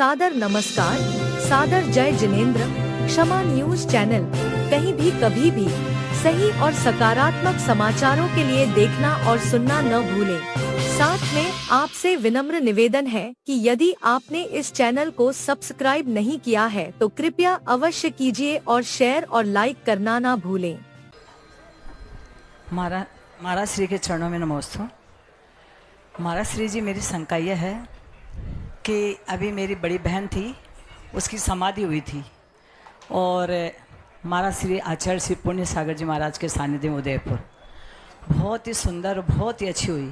सादर नमस्कार, सादर जय जिनेंद्र। क्षमा न्यूज चैनल कहीं भी कभी भी सही और सकारात्मक समाचारों के लिए देखना और सुनना न भूलें। साथ में आपसे विनम्र निवेदन है कि यदि आपने इस चैनल को सब्सक्राइब नहीं किया है तो कृपया अवश्य कीजिए और शेयर और लाइक करना ना भूलें। महाराज श्री के चरणों में नमोस्तु। महाराज श्री जी, मेरी शंका यह है कि अभी मेरी बड़ी बहन थी, उसकी समाधि हुई थी और महाराज श्री आचार्य श्री पुण्य सागर जी महाराज के सानिध्य में उदयपुर बहुत ही सुंदर और बहुत ही अच्छी हुई।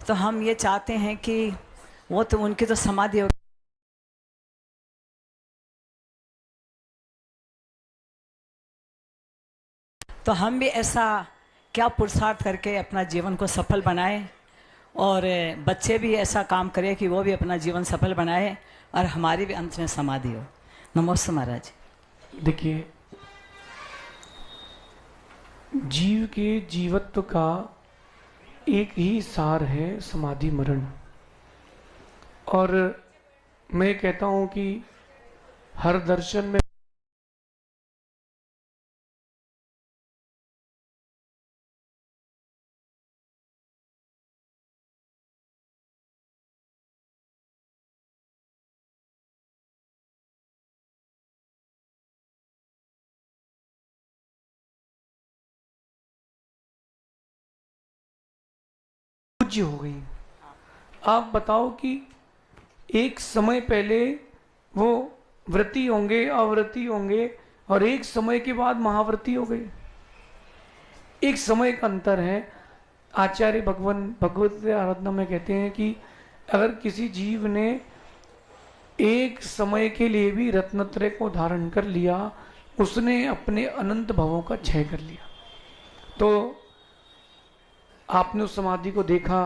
तो हम ये चाहते हैं कि वो तो उनकी तो समाधि हो, तो हम भी ऐसा क्या पुरुषार्थ करके अपना जीवन को सफल बनाएं और बच्चे भी ऐसा काम करें कि वो भी अपना जीवन सफल बनाए और हमारी भी अंत में समाधि हो। नमस्ते महाराज। देखिए, जीव के जीवत्व का एक ही सार है समाधि मरण। और मैं कहता हूं कि हर दर्शन में पूज्य हो गई। आप बताओ कि एक समय पहले वो व्रती होंगे, अव्रती होंगे और एक समय के बाद महाव्रती हो गए। एक समय का अंतर है। आचार्य भगवत आराधना में कहते हैं कि अगर किसी जीव ने एक समय के लिए भी रत्नत्रय को धारण कर लिया, उसने अपने अनंत भवों का क्षय कर लिया। तो आपने उस समाधि को देखा,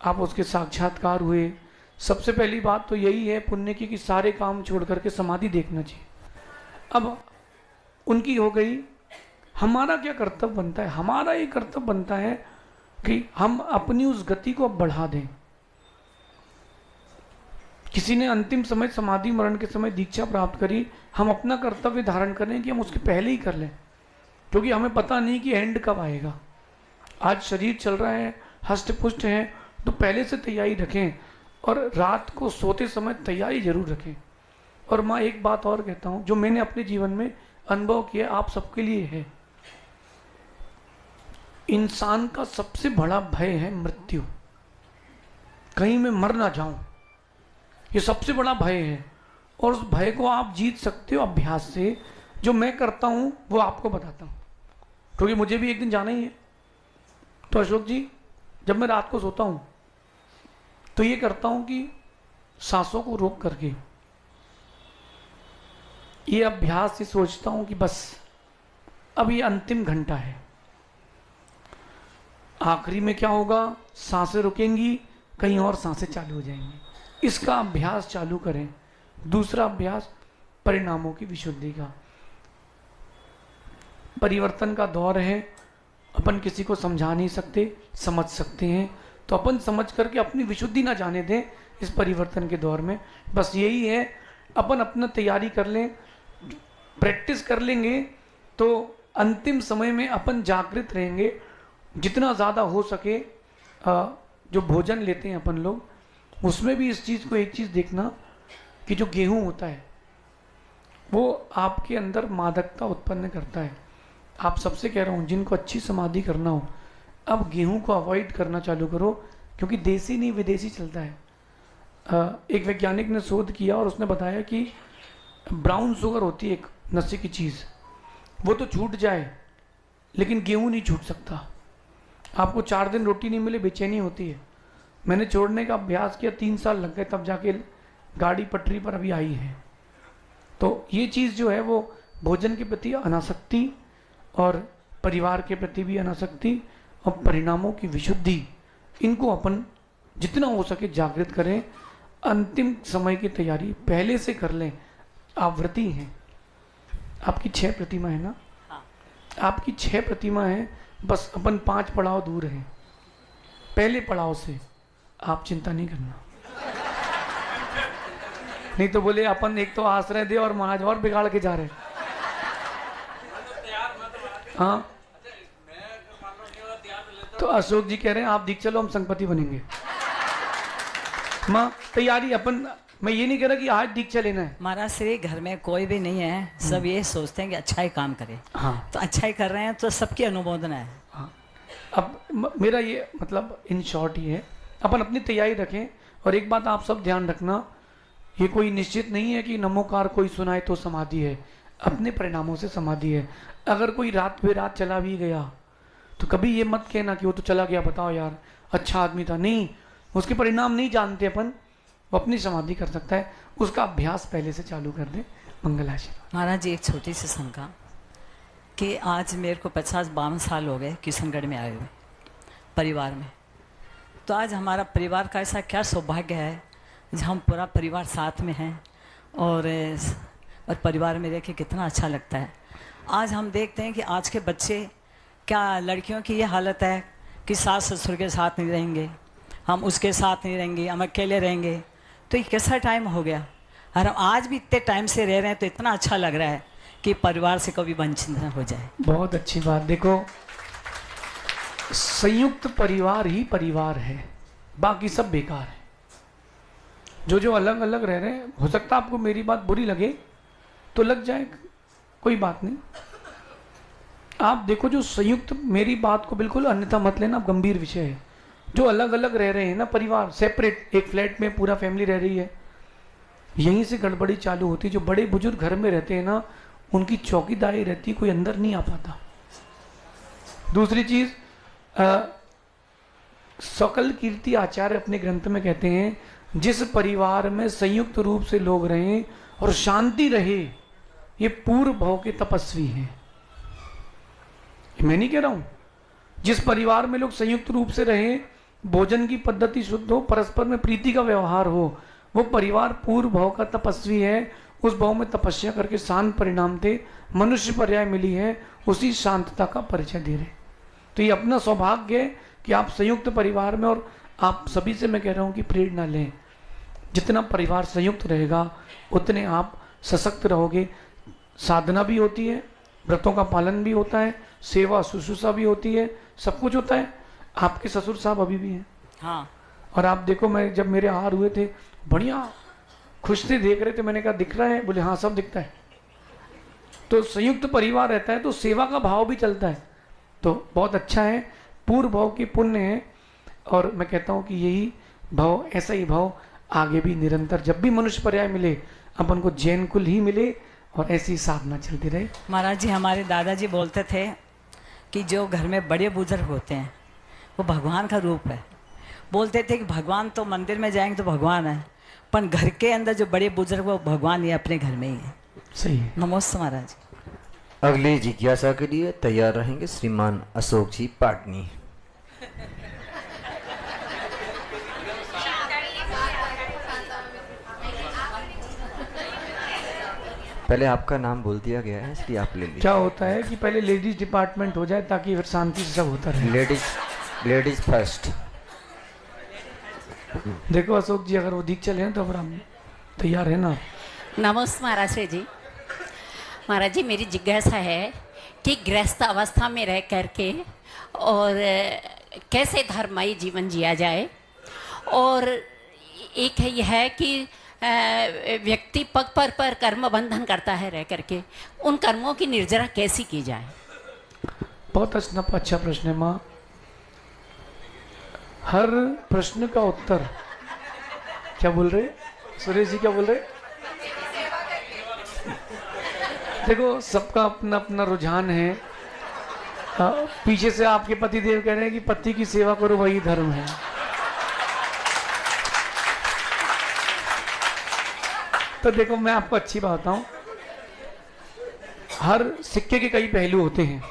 आप उसके साक्षात्कार हुए। सबसे पहली बात तो यही है पुण्य की कि सारे काम छोड़ करके समाधि देखना चाहिए। अब उनकी हो गई, हमारा क्या कर्तव्य बनता है? हमारा ये कर्तव्य बनता है कि हम अपनी उस गति को अब बढ़ा दें। किसी ने अंतिम समय समाधि मरण के समय दीक्षा प्राप्त करी, हम अपना कर्तव्य धारण करें कि हम उसके पहले ही कर लें, क्योंकि हमें पता नहीं कि एंड कब आएगा। आज शरीर चल रहा है, हष्ट पुष्ट है, तो पहले से तैयारी रखें और रात को सोते समय तैयारी जरूर रखें। और मैं एक बात और कहता हूं जो मैंने अपने जीवन में अनुभव किया, आप सबके लिए है। इंसान का सबसे बड़ा भय है मृत्यु, कहीं मैं मर ना जाऊं, ये सबसे बड़ा भय है। और उस भय को आप जीत सकते हो अभ्यास से। जो मैं करता हूं वो आपको बताता हूं, क्योंकि मुझे भी एक दिन जाना ही है। तो अशोक जी, जब मैं रात को सोता हूं तो ये करता हूं कि सांसों को रोक करके ये अभ्यास से सोचता हूं कि बस अब ये अंतिम घंटा है, आखिरी में क्या होगा, सांसें रुकेंगी, कहीं और सांसें चालू हो जाएंगी। इसका अभ्यास चालू करें। दूसरा अभ्यास परिणामों की विशुद्धि का। परिवर्तन का दौर है, अपन किसी को समझा नहीं सकते, समझ सकते हैं, तो अपन समझ करके अपनी विशुद्धि ना जाने दें इस परिवर्तन के दौर में। बस यही है, अपन अपना तैयारी कर लें, प्रैक्टिस कर लेंगे तो अंतिम समय में अपन जागृत रहेंगे। जितना ज़्यादा हो सके जो भोजन लेते हैं अपन लोग, उसमें भी इस चीज़ को एक चीज़ देखना कि जो गेहूँ होता है वो आपके अंदर मादकता उत्पन्न करता है। आप सबसे कह रहा हूँ, जिनको अच्छी समाधि करना हो, अब गेहूं को अवॉइड करना चालू करो, क्योंकि देसी नहीं विदेशी चलता है। एक वैज्ञानिक ने शोध किया और उसने बताया कि ब्राउन शुगर होती है एक नशे की चीज़, वो तो छूट जाए लेकिन गेहूं नहीं छूट सकता। आपको 4 दिन रोटी नहीं मिले बेचैनी होती है। मैंने छोड़ने का अभ्यास किया, 3 साल लग गए, तब जाके गाड़ी पटरी पर अभी आई है। तो ये चीज़ जो है वो भोजन के प्रति अनासक्ति और परिवार के प्रति भी अनासक्ति और परिणामों की विशुद्धि, इनको अपन जितना हो सके जागृत करें। अंतिम समय की तैयारी पहले से कर लें। आप व्रती हैं, आपकी 6 प्रतिमा है ना? हाँ। आपकी 6 प्रतिमा है, बस अपन 5 पड़ाव दूर हैं। पहले पड़ाव से आप चिंता नहीं करना। नहीं तो बोले अपन एक तो आश्रय दे और महाराज और बिगाड़ के जा रहे। हाँ, तो अशोक जी कह रहे हैं आप दीक्षा चलो, हम संगपति बनेंगे। माँ तैयारी अपन, मैं ये नहीं कह रहा कि आज दीक्षा लेना है। महाराज श्री घर में कोई भी नहीं है, सब ये सोचते हैं कि अच्छा ही काम करे। हाँ, तो अच्छा ही कर रहे हैं तो सबकी अनुमोदन है। हाँ, अब मेरा ये मतलब इन शॉर्ट ही है, अपन अपनी तैयारी रखें। और एक बात आप सब ध्यान रखना, ये कोई निश्चित नहीं है कि नमोकार कोई सुनाए तो समाधि है, अपने परिणामों से समाधि है। अगर कोई रात पे रात चला भी गया तो कभी ये मत कहना कि वो तो चला गया, बताओ यार अच्छा आदमी था, नहीं, उसके परिणाम नहीं जानते अपन, वो अपनी समाधि कर सकता है, उसका अभ्यास पहले से चालू कर दे। मंगलाशीर्वाद। महाराज जी एक छोटी सी शंका कि आज मेरे को 50-52 साल हो गए किशनगढ़ में आए हुए परिवार में। तो आज हमारा परिवार का ऐसा क्या सौभाग्य है जब हम पूरा परिवार साथ में हैं और परिवार में रह के कितना अच्छा लगता है। आज हम देखते हैं कि आज के बच्चे, क्या लड़कियों की ये हालत है कि सास ससुर के साथ नहीं रहेंगे, हम उसके साथ नहीं रहेंगे, हम अकेले रहेंगे। तो ये कैसा टाइम हो गया, और हम आज भी इतने टाइम से रह रहे हैं, तो इतना अच्छा लग रहा है कि परिवार से कभी वंचित न हो जाए। बहुत अच्छी बात। देखो, संयुक्त परिवार ही परिवार है, बाकी सब बेकार है। जो अलग अलग रह रहे हैं, हो सकता है आपको मेरी बात बुरी लगे तो लग जाए, कोई बात नहीं। आप देखो, जो संयुक्त, मेरी बात को बिल्कुल अन्यथा मत लेना, गंभीर विषय है। जो अलग अलग रह रहे हैं ना, परिवार सेपरेट, एक फ्लैट में पूरा फैमिली रह रही है, यहीं से गड़बड़ी चालू होती है। जो बड़े बुजुर्ग घर में रहते हैं ना, उनकी चौकीदारी रहती, कोई अंदर नहीं आ पाता। दूसरी चीज, सकल कीर्ति आचार्य अपने ग्रंथ में कहते हैं, जिस परिवार में संयुक्त रूप से लोग रहें और शांति रहे, ये पूर्व भाव के तपस्वी हैं। मैं नहीं कह रहा हूं, जिस परिवार में लोग संयुक्त रूप से रहें, भोजन की पद्धति शुद्ध हो, परस्पर में प्रीति का व्यवहार हो, वो परिवार पूर्व भाव का तपस्वी है। उस भाव में तपस्या करके शांत परिणाम थे, मनुष्य पर्याय मिली है, उसी शांतता का परिचय दे रहे। तो ये अपना सौभाग्य है कि आप संयुक्त परिवार में, और आप सभी से मैं कह रहा हूं कि प्रेरणा लें। जितना परिवार संयुक्त रहेगा उतने आप सशक्त रहोगे। साधना भी होती है, व्रतों का पालन भी होता है, सेवा शुश्रूषा भी होती है, सब कुछ होता है। आपके ससुर साहब अभी भी हैं। हाँ, और आप देखो, मैं जब मेरे हार हुए थे, बढ़िया खुश थे, देख रहे थे, मैंने कहा दिख रहा है? बोले हाँ सब दिखता है। तो संयुक्त परिवार रहता है तो सेवा का भाव भी चलता है, तो बहुत अच्छा है। पूर्व भाव की पुण्य है, और मैं कहता हूँ कि यही भाव, ऐसा ही भाव आगे भी निरंतर, जब भी मनुष्य पर्याय मिले, अपन को जैन कुल ही मिले और ऐसी साधना चलती रहे। महाराज जी हमारे दादाजी बोलते थे कि जो घर में बड़े बुजुर्ग होते हैं वो भगवान का रूप है। बोलते थे कि भगवान तो मंदिर में जाएंगे तो भगवान है, पर घर के अंदर जो बड़े बुजुर्ग वो भगवान ही अपने घर में ही है। सही है। नमस्ते महाराज। अगली जिज्ञासा के लिए तैयार रहेंगे श्रीमान अशोक जी पाटनी। पहले आपका नाम बोल दिया गया है, इसलिए आप ले लीजिए। क्या होता है कि पहले लेडीज डिपार्टमेंट हो जाए ताकि फिर शांति से सब होता रहे। Ladies first. देखो अशोक जी, अगर वो दीक्षा लें तो फिर हम तैयार है ना। नमस्ते महाराज जी। महाराज जी, मेरी जिज्ञासा है कि गृहस्थ अवस्था में रह करके और कैसे धर्ममय जीवन जिया जाए, और एक है यह है कि व्यक्ति पग पर कर्म बंधन करता है रह करके, उन कर्मों की निर्जरा कैसी की जाए। बहुत अच्छा प्रश्न है माँ। हर प्रश्न का उत्तर, क्या बोल रहे सुरेश जी, क्या बोल रहे? देखो, सबका अपना अपना रुझान है। पीछे से आपके पति देव कह रहे हैं कि पति की सेवा करो, वही धर्म है। तो देखो, मैं आपको अच्छी बात बताऊं, हर सिक्के के कई पहलू होते हैं।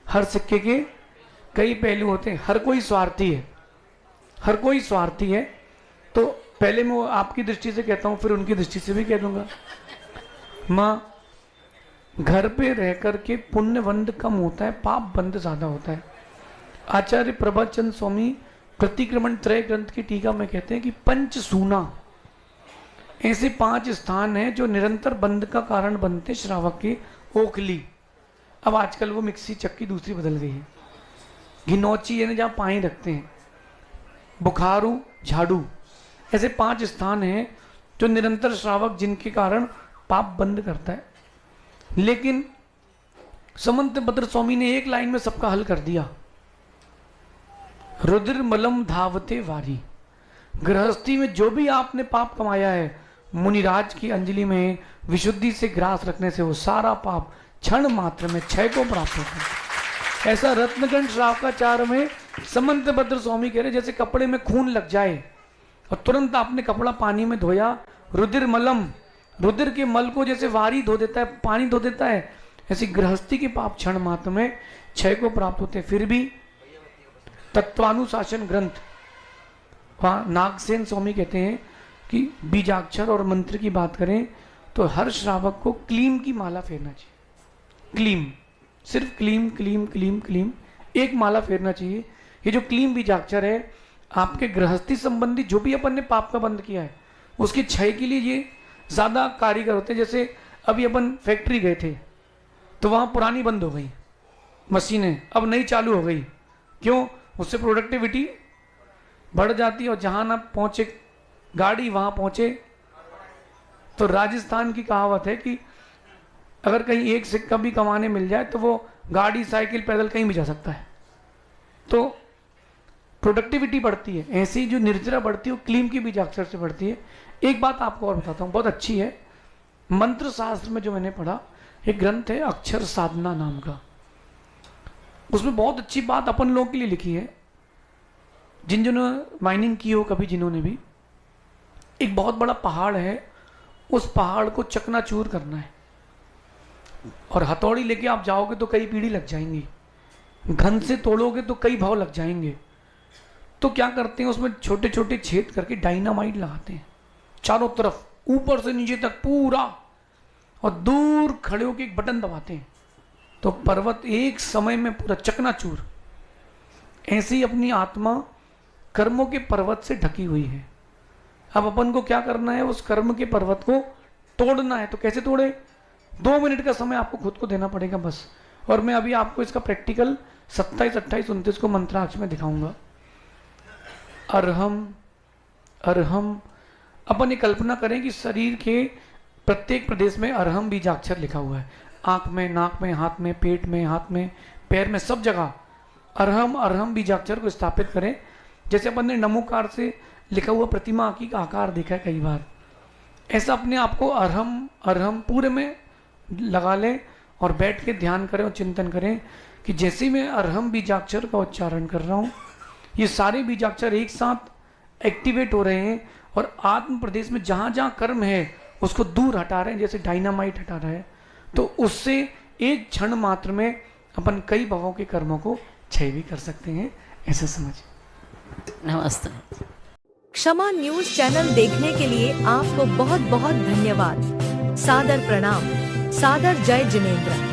हर सिक्के के कई पहलू होते हैं। हर कोई स्वार्थी है, हर कोई स्वार्थी है। तो पहले मैं आपकी दृष्टि से कहता हूं, फिर उनकी दृष्टि से भी कह दूंगा। माँ, घर पे रह करके पुण्य बंध कम होता है, पाप बंध ज्यादा होता है। आचार्य प्रभाचंद स्वामी प्रतिक्रमण त्रय ग्रंथ की टीका में कहते हैं कि पंच सूना, ऐसे 5 स्थान हैं जो निरंतर बंद का कारण बनते श्रावक के। ओखली, अब आजकल वो मिक्सी चक्की दूसरी बदल गई है। घिनौची यानी जहाँ पानी रखते हैं। बुखारू, झाड़ू, ऐसे 5 स्थान हैं जो निरंतर श्रावक जिनके कारण पाप बंद करता है। लेकिन समंत भद्र स्वामी ने एक लाइन में सबका हल कर दिया। रुद्र मलम धावते वारी, गृहस्थी में जो भी आपने पाप कमाया है, मुनिराज की अंजलि में विशुद्धि से ग्रास रखने से वो सारा पाप क्षण मात्र में क्षय को प्राप्त होता है। ऐसा रत्नगंज श्रावकाचार्य में समंत भद्र स्वामी कह रहे, जैसे कपड़े में खून लग जाए और तुरंत आपने कपड़ा पानी में धोया, रुद्र मलम, रुद्र के मल को जैसे वारी धो देता है, पानी धो देता है, ऐसी गृहस्थी के पाप क्षण मात्र में क्षय को प्राप्त होते हैं। फिर भी तत्वानुशासन ग्रंथ, वहाँ नागसेन स्वामी कहते हैं कि बीजाक्षर और मंत्र की बात करें तो हर श्रावक को क्लीम की माला फेरना चाहिए। क्लीम, सिर्फ क्लीम क्लीम क्लीम क्लीम एक माला फेरना चाहिए। ये जो क्लीम बीजाक्षर है, आपके गृहस्थी संबंधी जो भी अपन ने पाप का बंद किया है उसके क्षय के लिए ये ज़्यादा कारीगर होते हैं। जैसे अभी अपन फैक्ट्री गए थे तो वहाँ पुरानी बंद हो गई मशीनें, अब नई चालू हो गई। क्यों? उससे प्रोडक्टिविटी बढ़ जाती है और जहाँ ना पहुँचे गाड़ी वहाँ पहुँचे। तो राजस्थान की कहावत है कि अगर कहीं एक सिक्का भी कमाने मिल जाए तो वो गाड़ी, साइकिल, पैदल कहीं भी जा सकता है। तो प्रोडक्टिविटी बढ़ती है। ऐसी जो निर्जरा बढ़ती है वो क्लीम की बीजाक्षर से बढ़ती है। एक बात आपको और बताता हूँ, बहुत अच्छी है। मंत्र शास्त्र में जो मैंने पढ़ा, एक ग्रंथ है अक्षर साधना नाम का, उसमें बहुत अच्छी बात अपन लोगों के लिए लिखी है। जिन्होंने माइनिंग की हो कभी, जिन्होंने भी, एक बहुत बड़ा पहाड़ है, उस पहाड़ को चकनाचूर करना है और हथौड़ी लेके आप जाओगे तो कई पीढ़ी लग जाएंगी, घन से तोड़ोगे तो कई भाव लग जाएंगे। तो क्या करते हैं, उसमें छोटे छोटे छेद करके डायनामाइट लगाते हैं चारों तरफ, ऊपर से नीचे तक पूरा, और दूर खड़े होकर एक बटन दबाते हैं तो पर्वत एक समय में पूरा चकनाचूर। ऐसे ही अपनी आत्मा कर्मों के पर्वत से ढकी हुई है। अब अपन को क्या करना है, उस कर्म के पर्वत को तोड़ना है। तो कैसे तोड़े? 2 मिनट का समय आपको खुद को देना पड़ेगा बस। और मैं अभी आपको इसका प्रैक्टिकल 27, 28, 29 को मंत्राक्ष में दिखाऊंगा। अरहम अरहम, अपन ये कल्पना करें कि शरीर के प्रत्येक प्रदेश में अरहम बीजाक्षर लिखा हुआ है। आंख में, नाक में, हाथ में, पेट में, हाथ में, पैर में, सब जगह अरहम अरहम बीजाक्षर को स्थापित करें। जैसे अपन ने नमोकार से लिखा हुआ प्रतिमा की आकार देखा है कई बार, ऐसा अपने आप को अरहम अरहम पूरे में लगा लें और बैठ के ध्यान करें और चिंतन करें कि जैसे मैं अरहम बीजाक्षर का उच्चारण कर रहा हूँ, ये सारे बीजाक्षर एक साथ एक्टिवेट हो रहे हैं और आत्म प्रदेश में जहाँ जहाँ कर्म है उसको दूर हटा रहे हैं, जैसे डायनामाइट हटा रहा है। तो उससे एक क्षण मात्र में अपन कई भावों के कर्मों को क्षय भी कर सकते हैं, ऐसा समझ। नमस्ते। क्षमा न्यूज चैनल देखने के लिए आपको बहुत बहुत धन्यवाद। सादर प्रणाम। सादर जय जिनेंद्र।